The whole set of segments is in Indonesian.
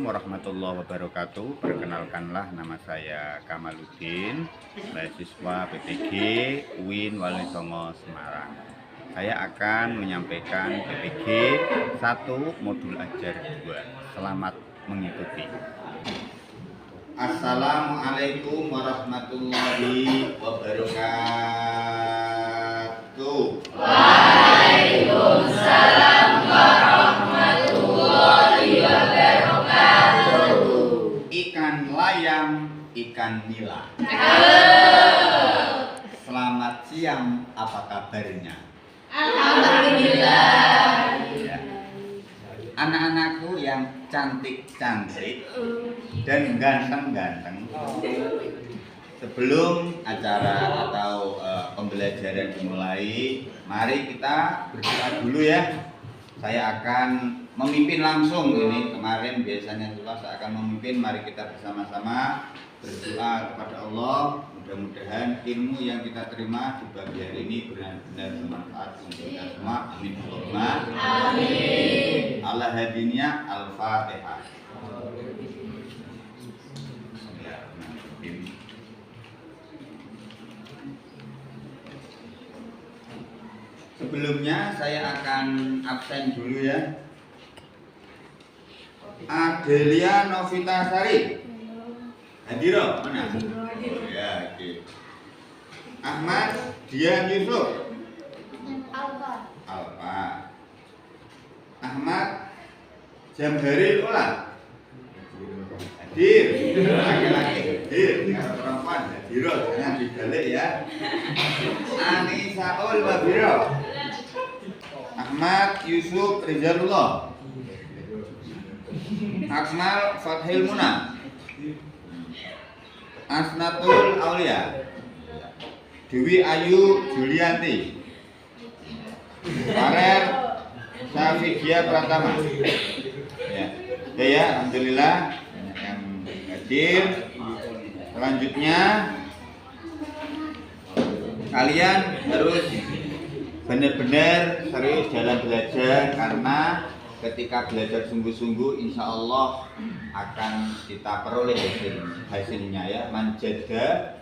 warahmatullahi wabarakatuh. Perkenalkanlah, nama saya Kamaluddin, mahasiswa PPG UIN Walisongo Semarang. Saya akan menyampaikan PPG 1 modul ajar 2. Selamat mengikuti. Assalamualaikum warahmatullahi wabarakatuh. Waalaikumsalam warahmatullahi wabarakatuh. Ikan layang, ikan nila. Selamat siang, apa kabarnya? Alhamdulillah. Ya. Anak-anakku yang cantik-cantik dan ganteng-ganteng, sebelum acara atau pembelajaran dimulai, mari kita berdoa dulu ya. Saya akan memimpin langsung ini. Kemarin biasanya saya akan memimpin. Mari kita bersama-sama berdoa kepada Allah. Mudah-mudahan ilmu yang kita terima di pagi hari ini benar-benar bermanfaat untuk kita semua. Amin Allahumma amin. Allah hadinya Al-Fatihah. Sebelumnya saya akan absen dulu ya. Adelia Novitasari Hadiro, mana? Ya, oke. Ahmad Dian Yusuf Alfa. Ahmad Jamharil Ulan Hadir. Laki-laki hadir. Kalau perempuan Hadiro, jangan dibalik ya. Anisaul Wabiro. Ahmad Yusuf Rizalullah. Akmal Fathil Muna. Asnatul Aulia. Dewi Ayu Julianti. Farel Safidia Pratama. Ya, ya, alhamdulillah banyak yang hadir. Selanjutnya kalian harus benar-benar serius dalam belajar, karena ketika belajar sungguh-sungguh insya Allah akan kita peroleh hasilnya ya. Manjada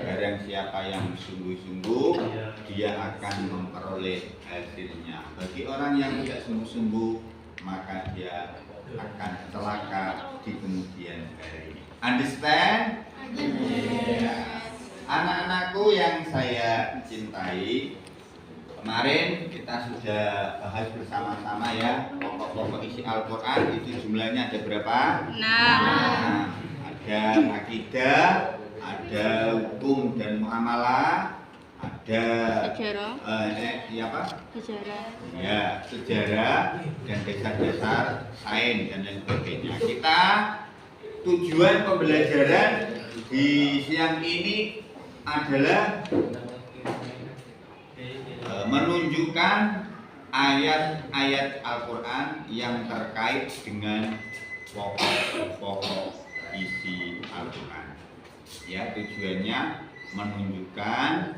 barang siapa yang sungguh-sungguh dia akan memperoleh hasilnya. Bagi orang yang tidak sungguh-sungguh maka dia akan celaka di kemudian hari. Understand? Anak-anakku yang saya cintai, kemarin kita sudah bahas bersama-sama ya pokok-pokok isi Al-Quran. Itu jumlahnya ada berapa? 6. Ada akidah, ada hukum dan muamalah, ada Sejarah. Apa? Sejarah. Ya, sejarah dan dasar-dasar sains dan lain sebagainya. Kita tujuan pembelajaran di siang ini adalah menunjukkan ayat-ayat Al-Quran yang terkait dengan pokok-pokok isi Al-Quran. Ya, tujuannya menunjukkan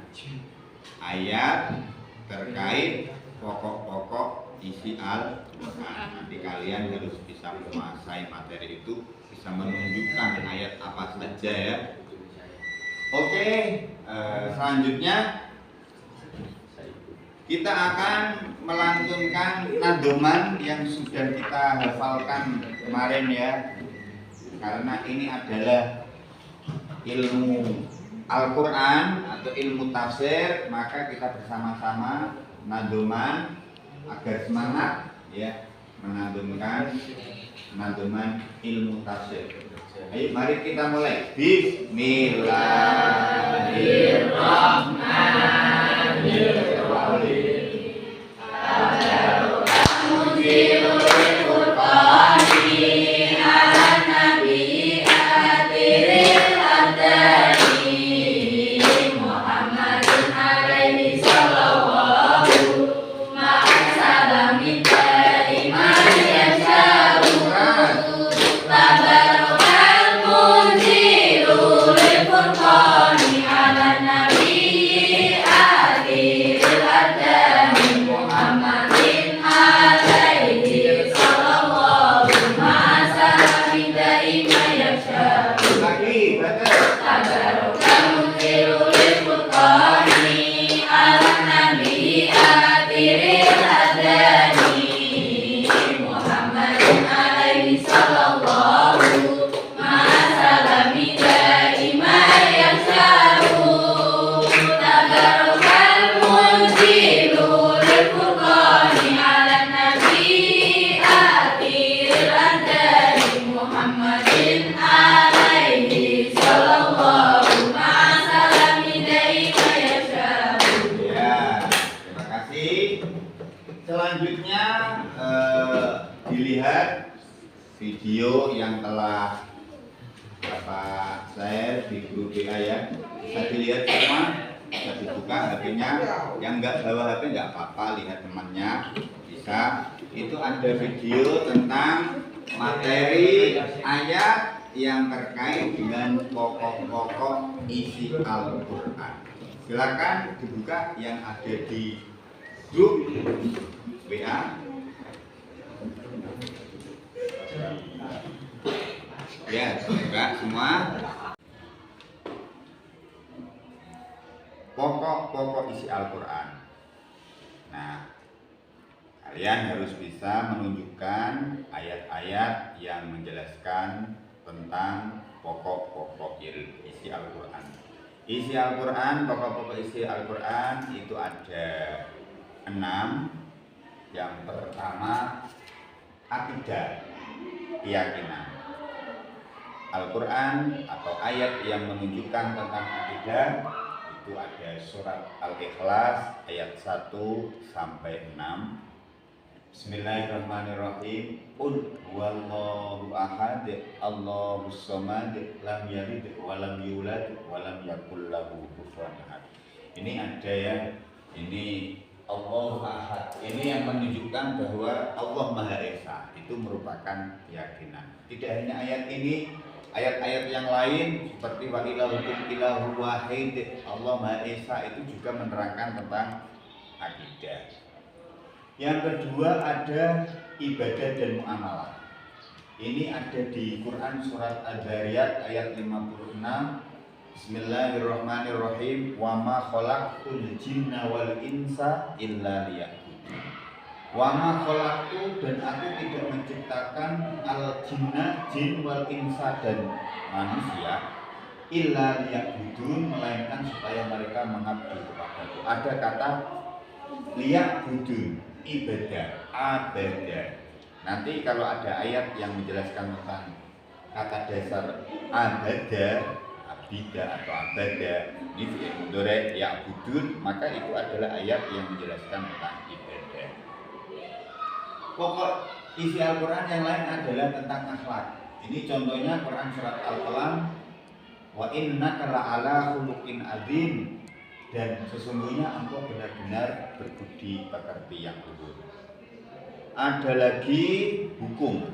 ayat terkait pokok-pokok isi Al-Quran. Nanti kalian harus bisa menguasai materi itu, bisa menunjukkan ayat apa saja ya. Oke, selanjutnya kita akan melantunkan nadoman yang sudah kita hafalkan kemarin ya. Karena ini adalah ilmu Al-Quran atau ilmu tafsir, maka kita bersama-sama nadoman agar semangat ya menadumkan nadoman ilmu tafsir. Ayo mari kita mulai. Bismillahirrahmanirrahim. video yang telah Bapak share di grup WA ya. Bisa dilihat semua, bisa dibuka HP-nya. Yang nggak bawa HP nggak apa-apa, lihat temannya bisa. Itu ada video tentang materi ayat yang terkait dengan pokok-pokok isi Al-Quran. Silakan dibuka yang ada di grup WA. Ya, buka semua. Pokok-pokok isi Al-Quran. Nah, kalian harus bisa menunjukkan ayat-ayat yang menjelaskan tentang pokok-pokok isi Al-Quran. Isi Al-Quran, pokok-pokok isi Al-Quran itu ada 6. Yang pertama, akidah, keyakinan. Al-Quran atau ayat yang menunjukkan tentang akidah itu ada surat Al-Ikhlas ayat 1 sampai 6. Bismillahirrahmanirrahim. Qul huwallahu ahad, Allahus samad, lam yalid wa lam yulad wa lam yakul lahu kufuwan ahad. Ini ada ya. Ini Allahu ahad. Ini yang menunjukkan bahwa Allah Maha Esa. Itu merupakan keyakinan. Tidak hanya ayat ini, ayat-ayat yang lain seperti wa ilahukum ilahu wahid, Allah Maha Esa, itu juga menerangkan tentang akidah. Yang kedua ada ibadah dan muamalah. Ini ada di Quran surat Az-Zariyat ayat 56. Bismillahirrahmanirrahim. Wa ma khalaqtul jinna wal insa illa liya'budun. Wa ma khalaqtu, dan aku tidak menciptakan al jinna, jin, wal insa, dan manusia, illa liya'budun, melainkan supaya mereka mengabdi kepadaku. Ada kata liya'budun, ibadah, abadah. Nanti kalau ada ayat yang menjelaskan tentang kata dasar abadah, abidah atau abadah, ini fi'il mudhari' ya'budun, maka itu adalah ayat yang menjelaskan tentang ibadah. Pokok isi Al-Quran yang lain adalah tentang akhlak. Ini contohnya Quran surat Al-Qalam. Wa innaka la'ala khuluqin azim, dan sesungguhnya engkau benar-benar berbudi pekerti yang luhur. Ada lagi hukum.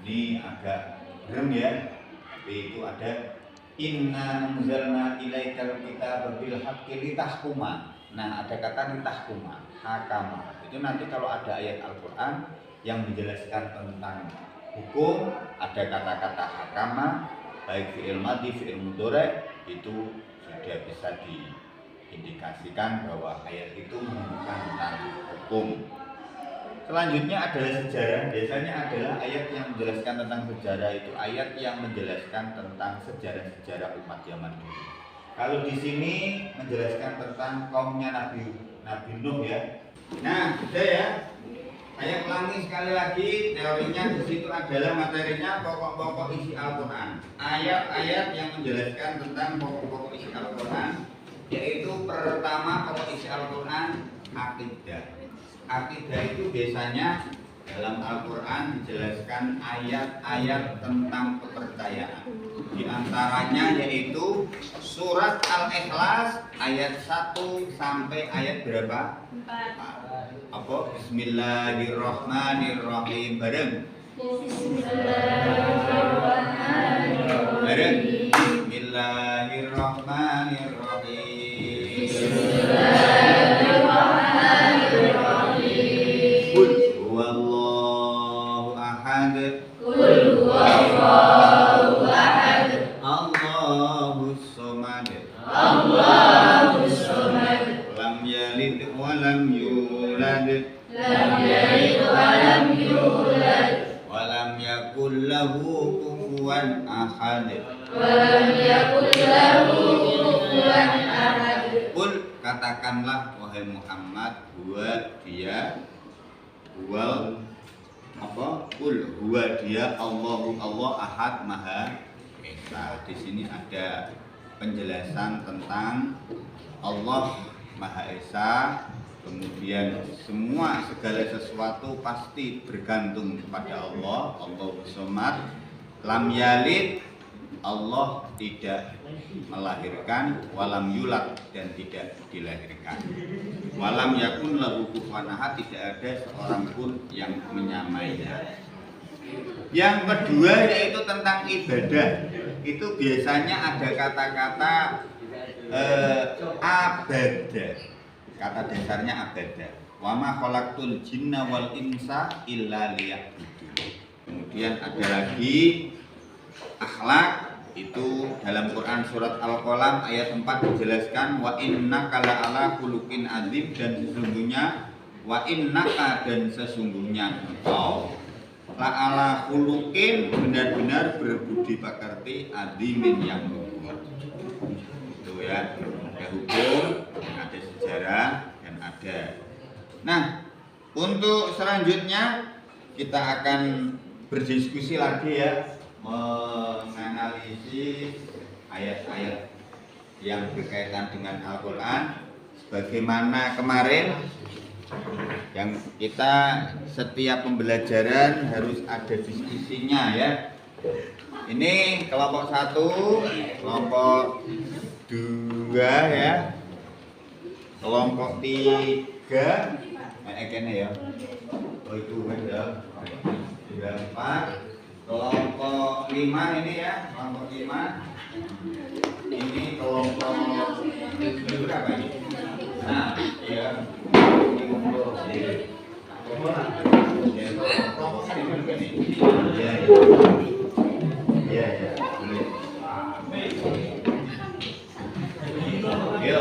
Ini agak gerem ya. Tapi itu ada inna anzalna ilaikal kitaba bil haqqi litahkuma. Nah, ada kata litahkuma, hakama. Itu nanti kalau ada ayat Al-Quran yang menjelaskan tentang hukum, ada kata-kata hakama, baik fi'il madhi, fi'il mudhari', itu sudah bisa diindikasikan bahwa ayat itu menunjukkan tentang hukum. Selanjutnya adalah sejarah. Biasanya adalah ayat yang menjelaskan tentang sejarah, itu ayat yang menjelaskan tentang sejarah-sejarah umat zaman dulu. Kalau di sini menjelaskan tentang kaumnya Nabi Nuh ya. Nah, sudah ya. Saya ulangi sekali lagi, teorinya di situ adalah materinya pokok-pokok isi Al-Quran. Ayat-ayat yang menjelaskan tentang pokok-pokok isi Al-Quran, yaitu pertama pokok isi Al-Quran akidah. Akidah itu biasanya dalam Al-Quran dijelaskan ayat-ayat tentang kepercayaan. Di antaranya yaitu surat Al-Ikhlas ayat 1 sampai ayat berapa? 4. Apa? Bismillahirrahmanirrahim. Bareng. Bareng. Bismillahirrahmanirrahim. Qul huwallahu ahad. Qul huwallahu ahad. Allahus samad. Allahus samad. Lam yalid wa lam yulad. Lam yalid wa lam yulad. Wa lam yakul lahu kufuwan ahad. Wa lam yakul lahu kufuwan ahad. Qul, katakanlah wahai Muhammad, huwa dia, huwa apa? Qul huwa dia, Allahu Allah, ahad, maha esa. Di sini ada penjelasan tentang Allah Maha Esa, kemudian semua segala sesuatu pasti bergantung kepada Allah. Allahu Samad, lam yalid, Allah tidak melahirkan, walam yulad, dan tidak dilahirkan, walam yakun lahu kufuwan ahad, tidak ada seorang pun yang menyamainya. Yang kedua yaitu tentang ibadah. Itu biasanya ada kata-kata abada. Kata dasarnya abada. Wa ma khalaqtul jinna wal insa illa liya'budun. Kemudian ada lagi akhlak. Itu dalam Quran surat Al-Qalam ayat 4 dijelaskan wa innaka la'ala khuluqin adzim, dan sesungguhnya wa innaka, dan sesungguhnya engkau la'ala khuluqin, benar-benar berbudi pekerti, adzimin, yang luhur. Itu ya, ada hukum, ada sejarah, dan ada. Nah, untuk selanjutnya kita akan berdiskusi lagi ya, menganalisis ayat-ayat yang berkaitan dengan Al-Quran. Sebagaimana kemarin yang kita setiap pembelajaran harus ada diskusinya ya. Ini kelompok 1, kelompok 2 ya, kelompok 3 ya. Oh itu ya. 4, kelompok 5 ini ya, kelompok 5. Ini kelompok berapa ini? Nah, ya. Ini kelompok ya,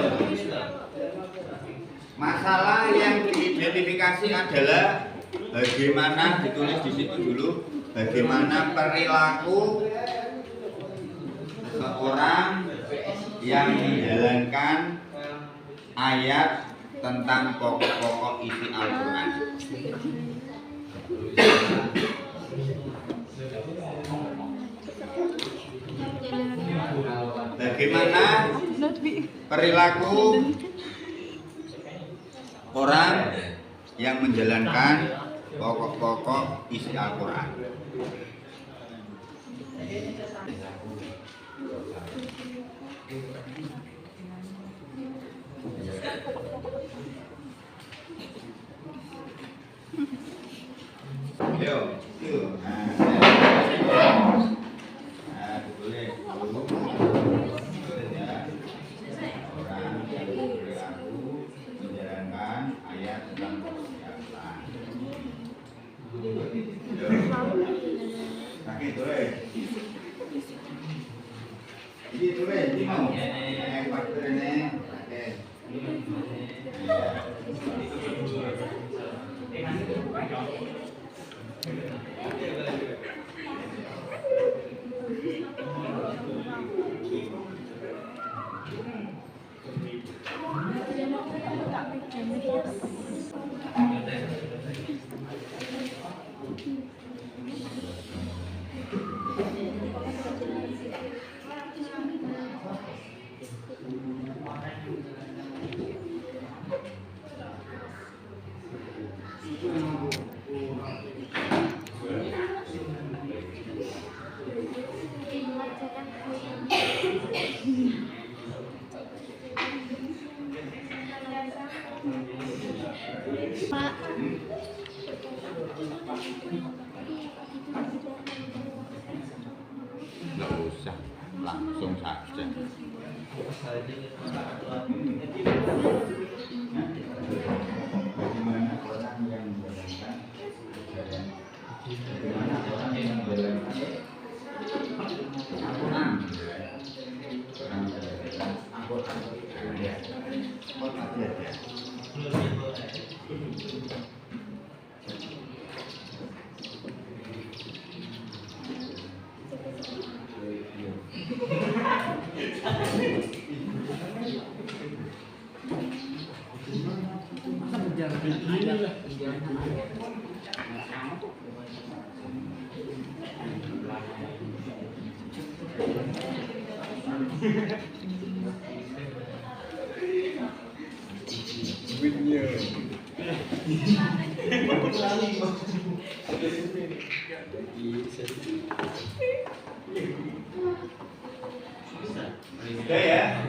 boleh. Masalah yang diidentifikasi adalah bagaimana, ditulis di situ dulu, bagaimana perilaku seseorang yang menjalankan ayat tentang pokok-pokok isi Al-Quran. Bagaimana perilaku orang yang menjalankan pokok-pokok isi Al-Quran. Yo, yuk. Nah, boleh. Ya. Orang yang berperilaku menjalankan ayat tentang Al-Quran. Sakit boleh. Ini boleh, ini mau. Yang faktor ini. Oke. Nggak usah, langsung saja. Bagaimana orang yang menjalankan ajaran? Bagaimana orang yang menjalankan Al-Quran? With you. Udah ya.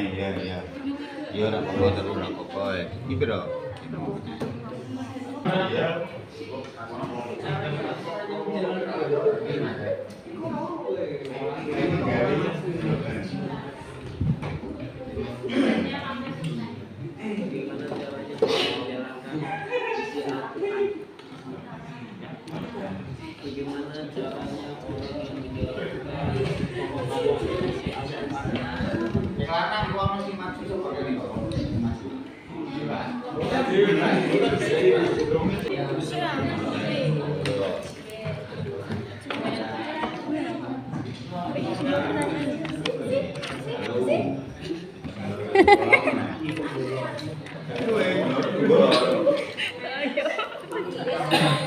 Iya iya. Iya ora apa-apa terus ora apa-apa. Iki piro? Iya. Sekarang gua masih maju coba kali maju.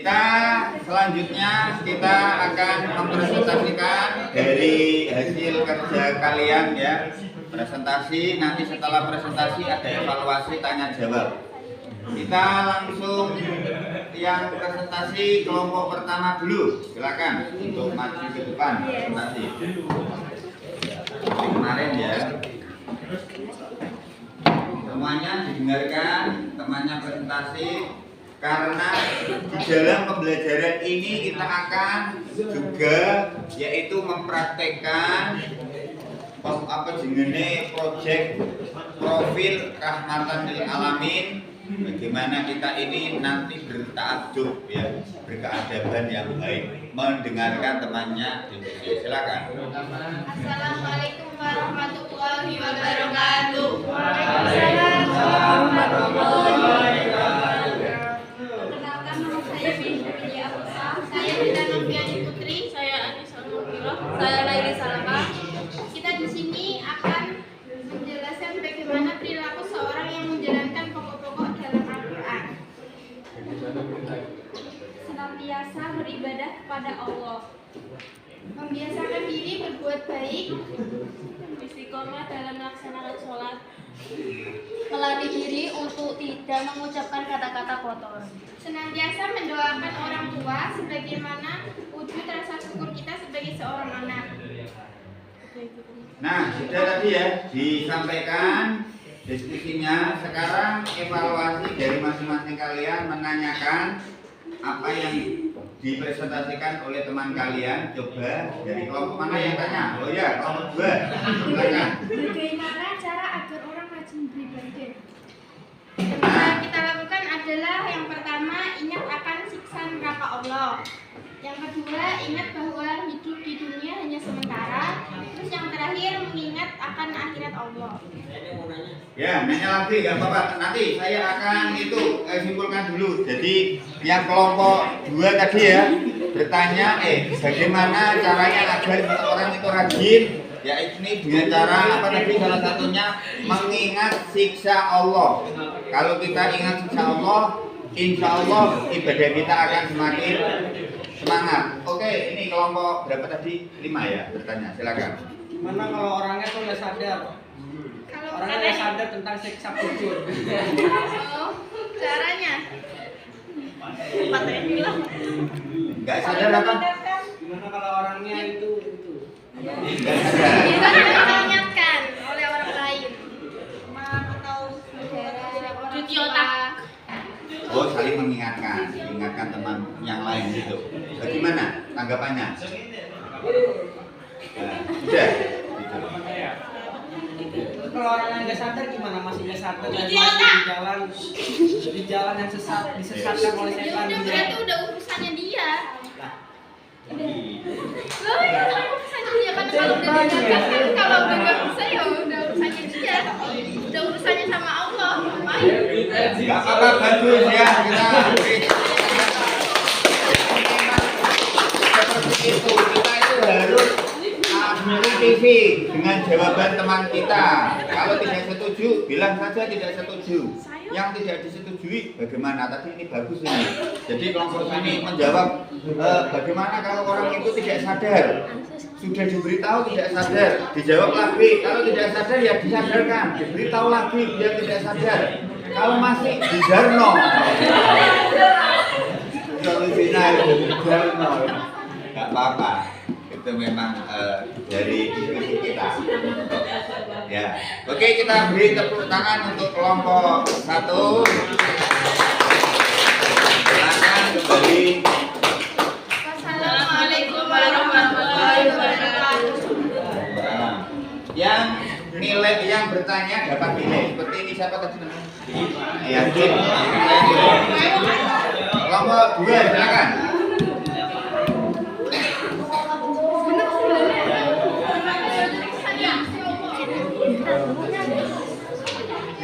Kita selanjutnya kita akan mempresentasikan dari hasil kerja kalian ya. Presentasi, nanti setelah presentasi ada evaluasi tanya jawab. Kita langsung yang presentasi kelompok pertama dulu. Silakan untuk maju ke depan presentasi. Kemarin ya. Semuanya didengarkan, temannya presentasi. Karena di dalam pembelajaran ini kita akan juga yaitu mempraktekkan apa jenenge project profil rahmatan lil alamin, bagaimana kita ini nanti berta'addub ya, berkeadaban yang baik, mendengarkan temannya diskusi. Silakan. Assalamualaikum warahmatullahi wabarakatuh. Waalaikumsalam warahmatullahi wabarakatuh. Perkenalkan, nama saya Binti Afsa. Saya Bina Noviani Putri. Saya Anissa Nurmilo. Saya Laili Salama. Kita di sini akan menjelaskan bagaimana perilaku seorang yang menjalankan pokok-pokok dalam Al-Quran. Senantiasa beribadah kepada Allah. Membiasakan diri berbuat baik. Istiqomah dalam melaksanakan sholat. Melatih diri untuk tidak mengucapkan kata-kata kotor. Senantiasa mendoakan orang tua sebagaimana wujud rasa syukur kita sebagai seorang anak. Nah, sudah tadi ya disampaikan diskusinya. Sekarang evaluasi dari masing-masing kalian menanyakan apa yang dipresentasikan oleh teman kalian. Coba dari kelompok mana yang tanya? Oh ya, kelompok 2. Silakan. Bagaimana cara agar orang rajin beribadah? Yang bisa kita lakukan adalah yang pertama, ingat akan siksa neraka Allah. Yang kedua, ingat bahwa hidup di dunia hanya sementara. Terus yang terakhir, mengingat akan akhirat Allah. Ya, nanya lagi nggak apa-apa. Nanti saya akan itu simpulkan dulu. Jadi yang kelompok 2 tadi ya bertanya, bagaimana caranya agar orang itu rajin? Ya ini dengan cara apa tadi? Salah satunya mengingat siksa Allah. Kalau kita ingat siksa Allah, insya Allah ibadah kita akan semakin semangat. Oke, ini kelompok berapa tadi? 5 ya bertanya. Silakan. Gimana kalau orangnya tuh nggak sadar? Kalau Orangnya nggak sadar tentang siksa kubur. Oh, caranya? Empat yang bilang. Nggak sadar apa? Gimana kalau orangnya itu? Nggak sadar. Kita harus diingatkan oleh orang lain. Teman atau saudara, cuci otak. Oh, saling mengingatkan teman yang lain gitu. Bagaimana tanggapannya? Nah, udah. Gitu. Kalau orangnya nggak sadar gimana? Masih nggak sadar dan Cuci masih otak. di jalan yang disesatkan oleh Ya setan. udah, berarti udah urusannya dia. Loh, ya urusannya dia kan kalau udah diingatkan kan, kalau udah nggak bisa ya udah urusannya dia. Udah urusannya sama Allah. Ngapain? Nggak apa-apa, bagus ya kita. Seperti itu kita itu harus mengkritik dengan jawaban teman kita. Kalau tidak setuju, bilang saja tidak setuju. Yang tidak disetujui bagaimana? Tadi ini bagus ini. Jadi kelompok ini menjawab bagaimana kalau orang itu tidak sadar? Sudah diberitahu tidak sadar, dijawab lagi. Kalau tidak sadar ya disadarkan, diberitahu lagi dia tidak sadar. Kalau masih dijarno, solusinya itu dijarno, nggak apa-apa. Itu memang dari diskusi kita. Ya, oke, kita beri tepuk tangan untuk kelompok 1. Silakan kembali. Assalamualaikum warahmatullahi wabarakatuh. Yang nilai yang bertanya dapat nilai seperti ini siapa tadi namanya? Ya, Jin. Kelompok 2 silakan.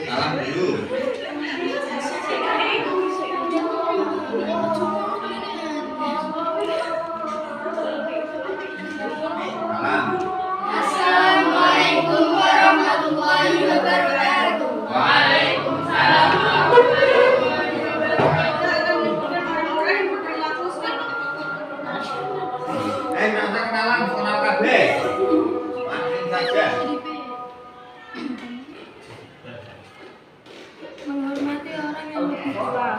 Salam dulu. Salam. Assalamualaikum warahmatullahi wabarakatuh. Waalaikumsalam. Nggak usah kenalan, kenal kabeh. Langsung saja. Menghormati orang yang lebih tua.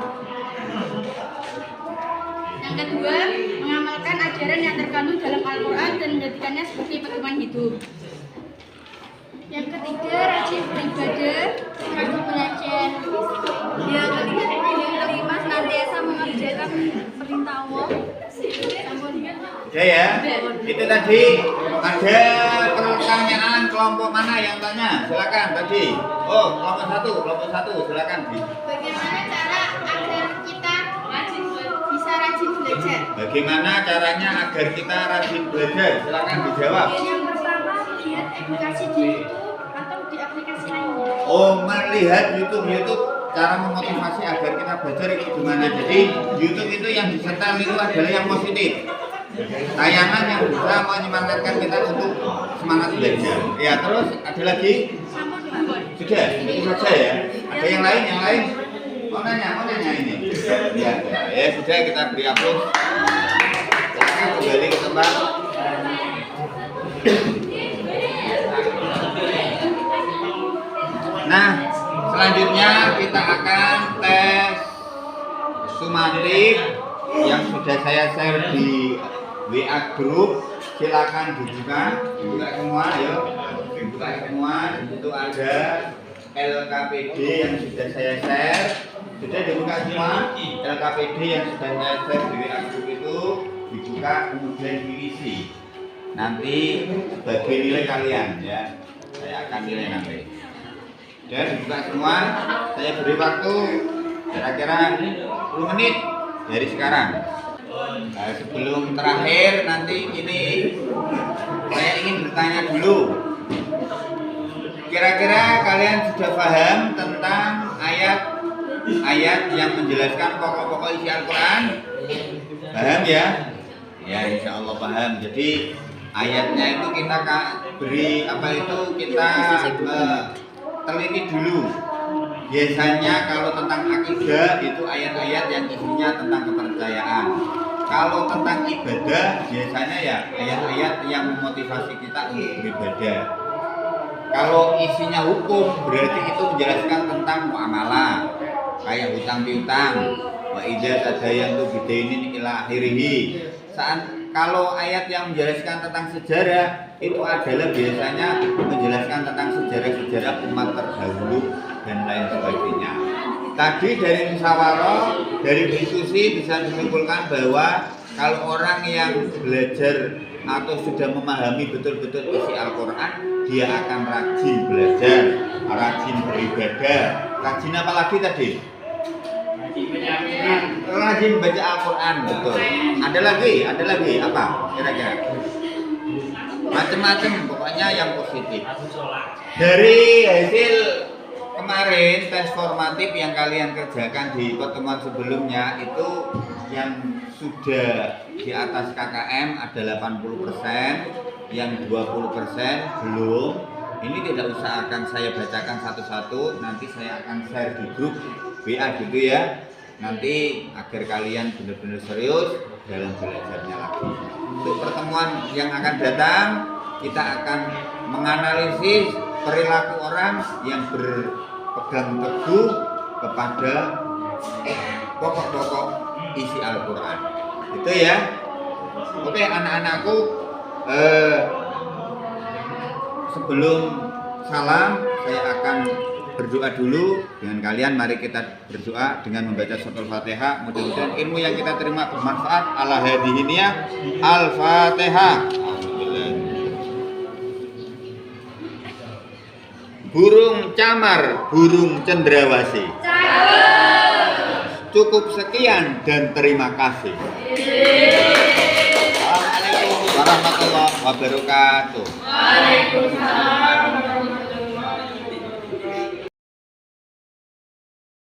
Yang kedua, mengamalkan ajaran yang terkandung dalam Al-Quran dan menjadikannya sebagai pedoman hidup. Yang ketiga, rajin beribadah, rajin belajar. Yang kelima, senantiasa mengerjakan perintah Allah. Oke ya, itu tadi ada pertanyaan kelompok mana yang tanya? Silakan tadi. Oh, kelompok satu, silakan. Bagaimana cara agar kita bisa rajin belajar? Bagaimana caranya agar kita rajin belajar? Silakan dijawab. Yang pertama, lihat edukasi di YouTube atau di aplikasi lainnya. Oh, melihat YouTube cara memotivasi agar kita belajar itu gimana? Jadi YouTube itu yang disetel itu adalah yang positif. Tayangan yang bisa menyemangatkan kita untuk semangat belajar. Ya, terus ada lagi? Sudah, itu saja ya. Ada yang lain? Mau nanya ini. Ya, sudah kita beri aplaus. Silakan kembali ke tempat. Nah, selanjutnya kita akan tes sumatif yang sudah saya share di WA group. Silakan dibuka semua, ayo dibuka semua. Itu ada LKPD yang sudah saya share, sudah dibuka semua. LKPD yang sudah saya share di WA group itu dibuka kemudian diisi. Nanti sebagai nilai kalian ya, saya akan nilai nanti. Dan dibuka semua, saya beri waktu kira-kira 10 menit dari sekarang. Nah, sebelum terakhir nanti ini saya ingin bertanya dulu. Kira-kira kalian sudah paham tentang ayat yang menjelaskan pokok-pokok isi Al-Quran? Paham ya? Ya, insya Allah paham. Jadi ayatnya itu kita beri kita teliti dulu. Biasanya kalau tentang akidah itu ayat-ayat yang isinya tentang kepercayaan. Kalau tentang ibadah biasanya ya ayat-ayat yang memotivasi kita untuk beribadah. Kalau isinya hukum berarti itu menjelaskan tentang muamalah, kayak hutang piutang. Wa idza tadayantu bidainin ila akhirih. Kalau ayat yang menjelaskan tentang sejarah itu adalah biasanya menjelaskan tentang sejarah-sejarah umat terdahulu dan lain sebagainya. Tadi dari musyawarah, dari diskusi bisa disimpulkan bahwa kalau orang yang belajar atau sudah memahami betul-betul isi Al-Quran, dia akan rajin belajar, rajin beribadah. Rajin apa lagi tadi? Rajin baca Al-Quran, betul. Ada lagi apa kira-kira? Macam-macam, pokoknya yang positif. Dari hasil kemarin tes formatif yang kalian kerjakan di pertemuan sebelumnya itu yang sudah di atas KKM ada 80%, yang 20% belum. Ini tidak usah akan saya bacakan satu-satu, nanti saya akan share di grup WA gitu ya. Nanti agar kalian benar-benar serius dalam belajarnya lagi. Untuk pertemuan yang akan datang, kita akan menganalisis perilaku orang yang berpegang teguh kepada pokok-pokok isi Al-Quran. Itu ya. Oke anak-anakku, sebelum salam saya akan berdoa dulu dengan kalian. Mari kita berdoa dengan membaca surat Al-Fatihah. Mudah-mudahan ilmu yang kita terima bermanfaat. Ala hadihiniyah. Al-Fatihah. Burung camar, burung cendrawasih. Cukup sekian dan terima kasih. Assalamualaikum warahmatullahi wabarakatuh. Waalaikumsalam.